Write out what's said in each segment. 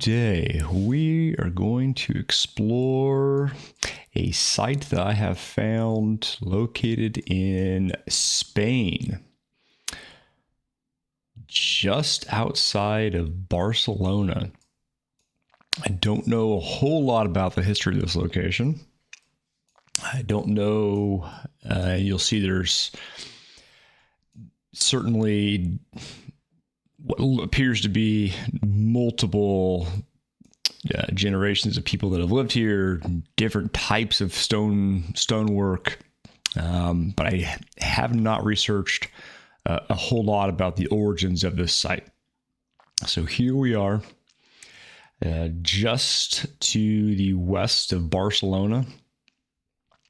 Today, we are going to explore a site that I have found located in Spain, just outside of Barcelona. I don't know a whole lot about the history of this location. I don't know, you'll see there's certainly what appears to be multiple generations of people that have lived here, different types of stonework, but I have not researched a whole lot about the origins of this site. So here we are, just to the west of Barcelona.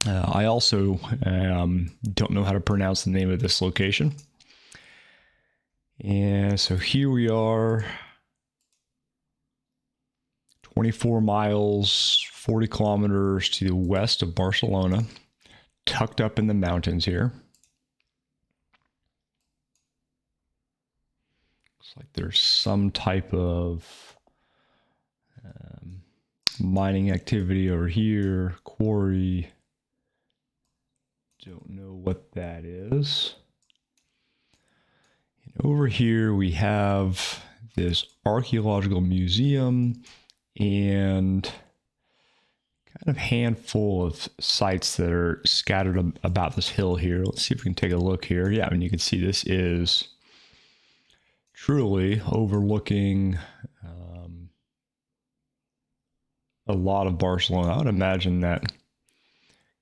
I also don't know how to pronounce the name of this location. And so here we are, 24 miles, 40 kilometers to the west of Barcelona, tucked up in the mountains here. Looks like there's some type of mining activity over here, quarry. Don't know what that is. Over here, we have this archaeological museum and kind of handful of sites that are scattered about this hill here. Let's see if we can take a look here. Yeah, and you can see this is truly overlooking a lot of Barcelona. I would imagine that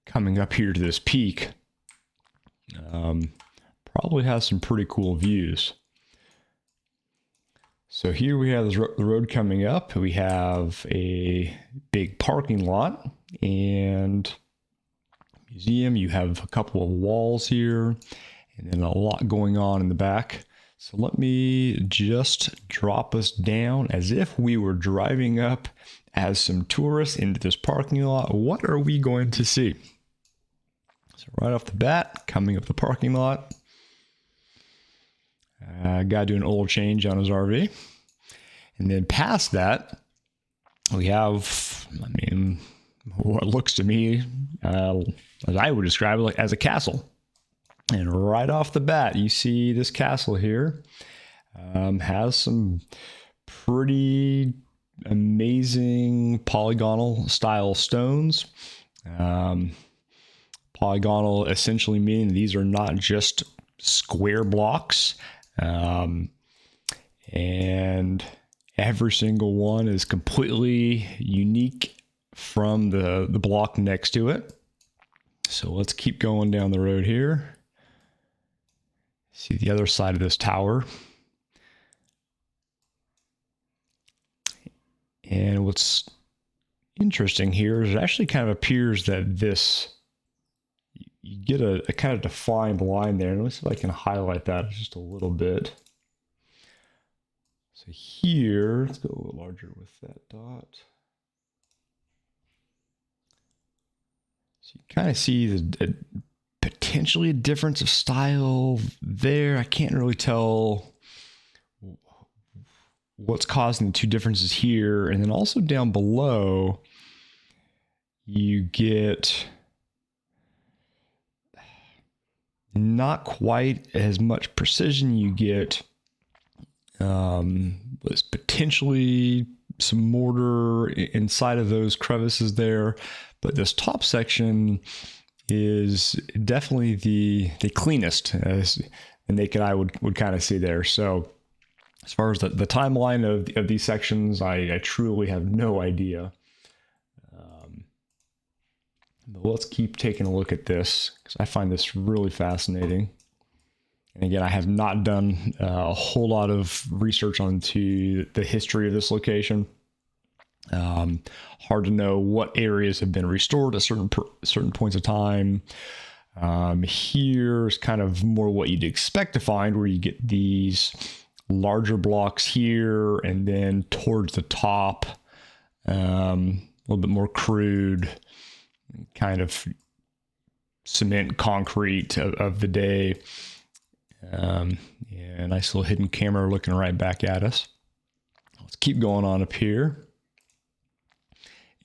coming up here to this peak, probably has some pretty cool views. So here we have the road coming up. We have a big parking lot and museum. You have a couple of walls here and then a lot going on in the back. So let me just drop us down as if we were driving up as some tourists into this parking lot. What are we going to see? So right off the bat, coming up the parking lot, guy doing an oil change on his RV. And then past that, we have, what looks to me, as I would describe it, as a castle. And right off the bat, you see this castle here has some pretty amazing polygonal style stones. Polygonal essentially meaning these are not just square blocks. And every single one is completely unique from the block next to it. So let's keep going down the road here. See the other side of this tower. And what's interesting here is it actually kind of appears that you get a kind of defined line there. And let's see if I can highlight that just a little bit. So here, let's go a little larger with that dot. So you kind of see the potentially a difference of style there. I can't really tell what's causing the two differences here. And then also down below, you get not quite as much precision. You get was potentially some mortar inside of those crevices there, but this top section is definitely the cleanest, as the naked eye would kind of see there. So as far as the timeline of these sections, I truly have no idea. But let's keep taking a look at this because I find this really fascinating. And again, I have not done a whole lot of research onto the history of this location. Hard to know what areas have been restored at certain points of time. Here's kind of more what you'd expect to find, where you get these larger blocks here, and then towards the top, a little bit more crude, kind of cement concrete of the day. Yeah, nice little hidden camera looking right back at us. Let's keep going on up here.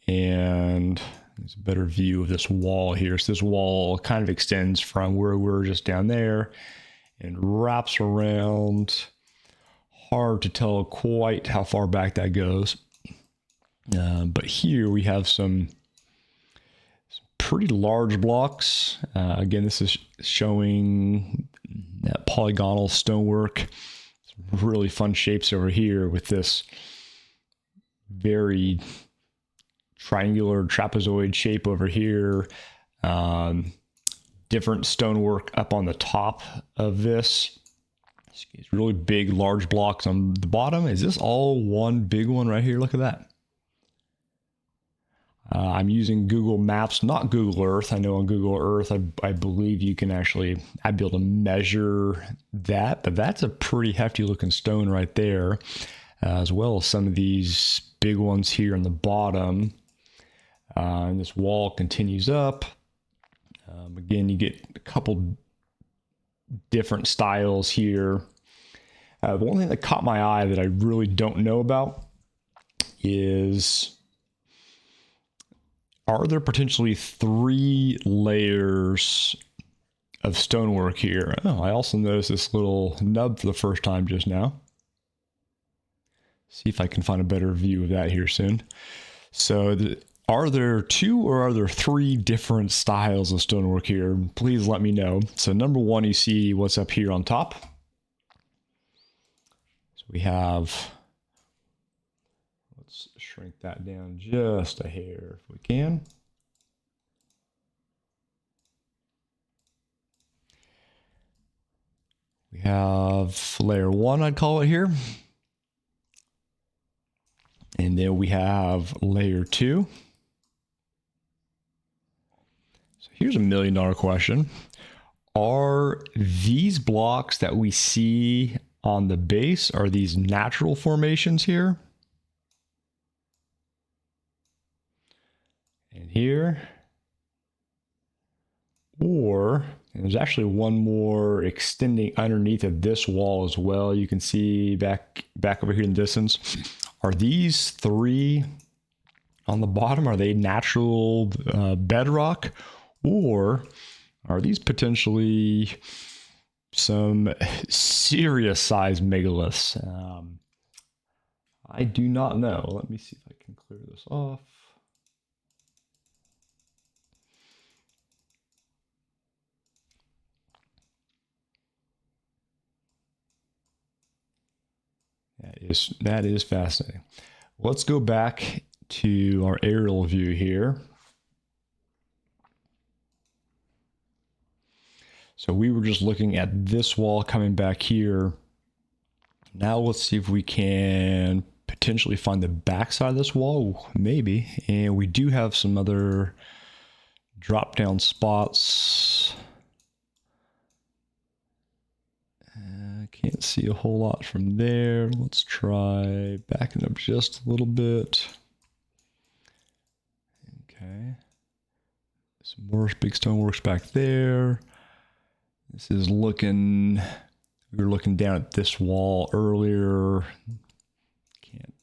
And there's a better view of this wall here. So this wall kind of extends from where we're just down there and wraps around. Hard to tell quite how far back that goes. But here we have some pretty large blocks. Again, this is showing that polygonal stonework. Some really fun shapes over here with this very triangular trapezoid shape over here. Different stonework up on the top of this. These really big, large blocks on the bottom. Is this all one big one right here? Look at that. I'm using Google Maps, not Google Earth. I know on Google Earth, I believe you can actually, I'd be able to measure that, but that's a pretty hefty looking stone right there, as well as some of these big ones here on the bottom. And this wall continues up. Again, you get a couple different styles here. The one thing that caught my eye that I really don't know about is, are there potentially 3 layers of stonework here? Oh, I also noticed this little nub for the first time just now. See if I can find a better view of that here soon. So are there 2 or are there 3 different styles of stonework here? Please let me know. So number 1, you see what's up here on top. So we have, let's shrink that down just a hair if we can. We have layer 1, I'd call it here. And then we have layer 2. So here's a $1 million question. Are these blocks that we see on the base, are these natural formations here? And here, or, and there's actually one more extending underneath of this wall as well. You can see back over here in the distance. Are these 3 on the bottom, are they natural bedrock, or are these potentially some serious size megaliths? I do not know. Let me see if I can clear this off. That is fascinating. Let's go back to our aerial view here. So we were just looking at this wall coming back here. Now let's see if we can potentially find the backside of this wall, maybe. And we do have some other drop down spots. Can't see a whole lot from there. Let's try backing up just a little bit. Okay. Some more big stoneworks back there. This is looking, we were looking down at this wall earlier. Can't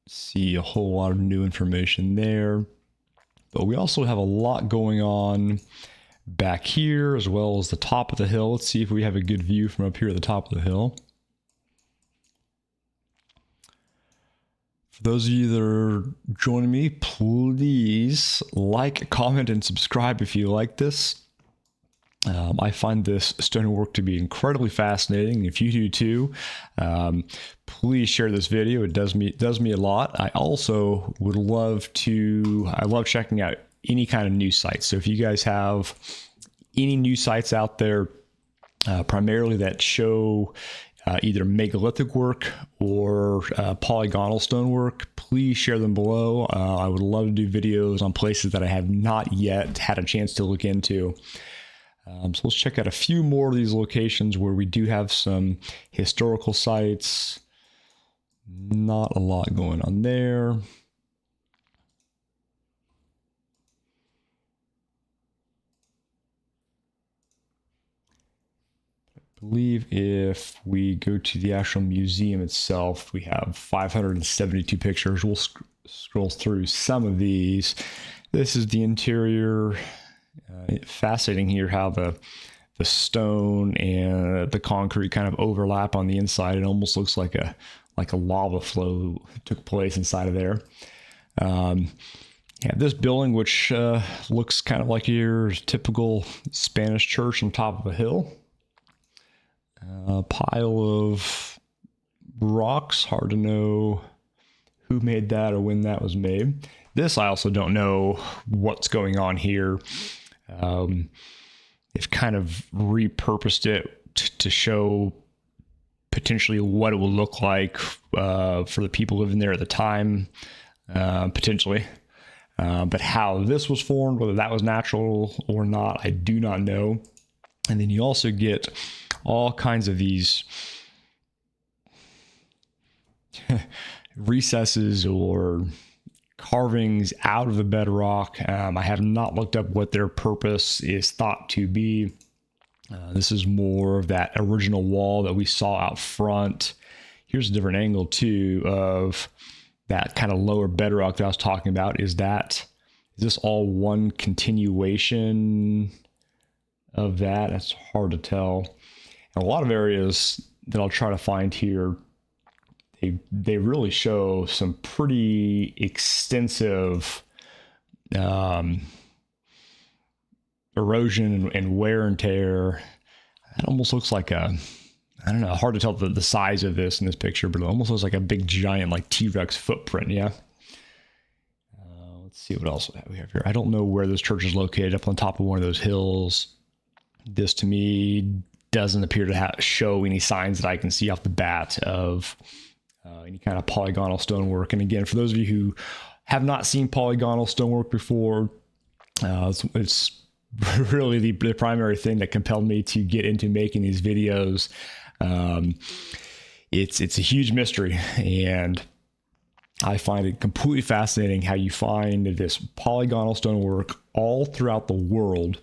see a whole lot of new information there. But we also have a lot going on back here as well as the top of the hill. Let's see if we have a good view from up here at the top of the hill. For those of you that are joining me, please like, comment, and subscribe if you like this. I find this stonework to be incredibly fascinating. If you do too, please share this video. It does me a lot. I also would love to, I love checking out any kind of new sites. So if you guys have any new sites out there, primarily that show either megalithic work or polygonal stonework, please share them below. I would love to do videos on places that I have not yet had a chance to look into. So let's check out a few more of these locations where we do have some historical sites. Not a lot going on there. believe if we go to the actual museum itself, we have 572 pictures. We'll scroll through some of these. This is the interior. Fascinating here how the stone and the concrete kind of overlap on the inside. It almost looks like a lava flow took place inside of there. Yeah, this building, which looks kind of like your typical Spanish church on top of a hill. A pile of rocks. Hard to know who made that or when that was made. This I also don't know what's going on here. They've kind of repurposed it to show potentially what it will look like for the people living there at the time, potentially. But how this was formed, whether that was natural or not, I do not know. And then you also get all kinds of these recesses or carvings out of the bedrock. I have not looked up what their purpose is thought to be. This is more of that original wall that we saw out front. Here's a different angle too of that kind of lower bedrock that I was talking about. Is this all one continuation of that? That's hard to tell. In a lot of areas that I'll try to find here, they really show some pretty extensive erosion and wear and tear. It almost looks like I don't know, hard to tell the size of this in this picture, but it almost looks like a big giant like T-Rex footprint, yeah? Let's see what else we have here. I don't know where this church is located, up on top of one of those hills. This to me doesn't appear to show any signs that I can see off the bat of any kind of polygonal stonework. And again, for those of you who have not seen polygonal stonework before, it's really the primary thing that compelled me to get into making these videos. It's a huge mystery, and I find it completely fascinating how you find this polygonal stonework all throughout the world.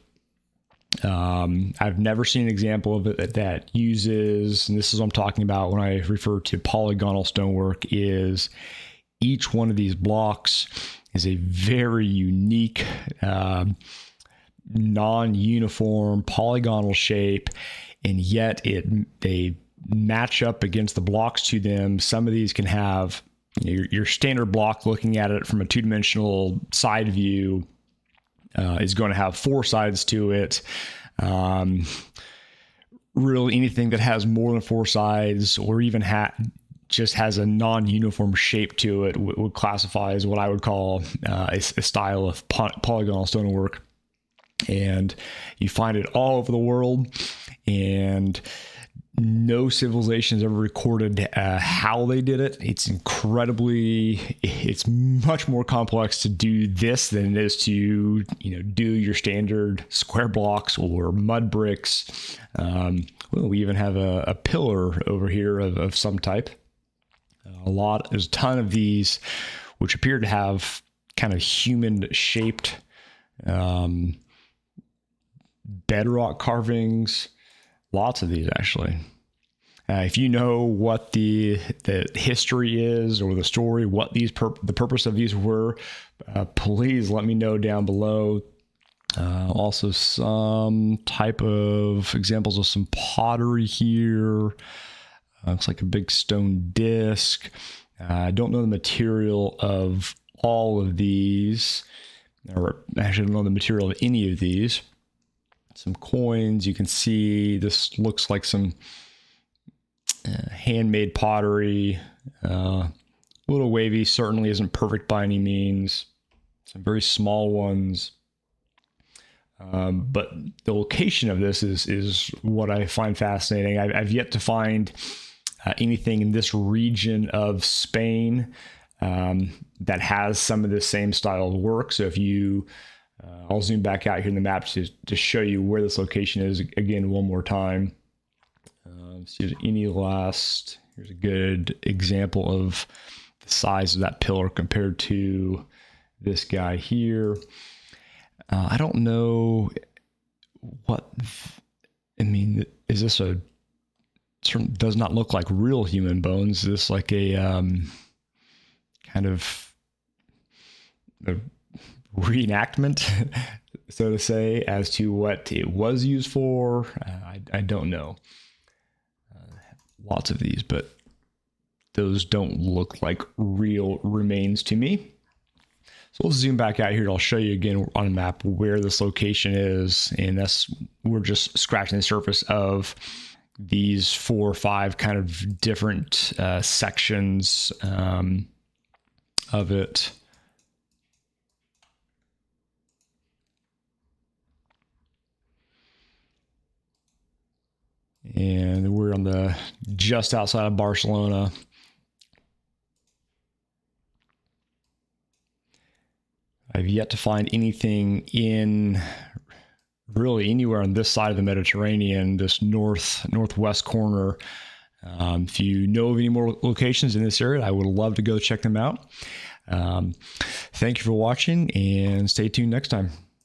I've never seen an example of it that uses, and this is what I'm talking about when I refer to polygonal stonework, is each one of these blocks is a very unique, non-uniform polygonal shape, and yet they match up against the blocks to them. Some of these can have your standard block, looking at it from a two-dimensional side view, is going to have four sides to it. Really anything that has more than four sides, or even just has a non-uniform shape to it, would classify as what I would call a style of polygonal stonework. And you find it all over the world, and no civilization has ever recorded how they did it. It's much more complex to do this than it is to, do your standard square blocks or mud bricks. We even have a pillar over here of some type. There's a ton of these, which appear to have kind of human shaped bedrock carvings. Lots of these, actually. If you know what the history is, or the story, what the purpose of these were, please let me know down below. Also, some type of examples of some pottery here. Looks like a big stone disc. I don't know the material of all of these, or actually I don't know the material of any of these. Some coins. You can see this looks like some handmade pottery. A little wavy, certainly isn't perfect by any means. Some very small ones. But the location of this is what I find fascinating. I've yet to find anything in this region of Spain that has some of the same style of work. So if you I'll zoom back out here in the map to show you where this location is again one more time. See here's a good example of the size of that pillar compared to this guy here. I don't know is this a does not look like real human bones. This like a kind of a reenactment, so to say, as to what it was used for. I don't know. Lots of these, but those don't look like real remains to me. So we'll zoom back out here and I'll show you again on a map where this location is. And we're just scratching the surface of these 4 or 5 kind of different sections of it. And we're on just outside of Barcelona. I've yet to find anything in really anywhere on this side of the Mediterranean, this northwest corner. If you know of any more locations in this area, I would love to go check them out. Thank you for watching and stay tuned next time.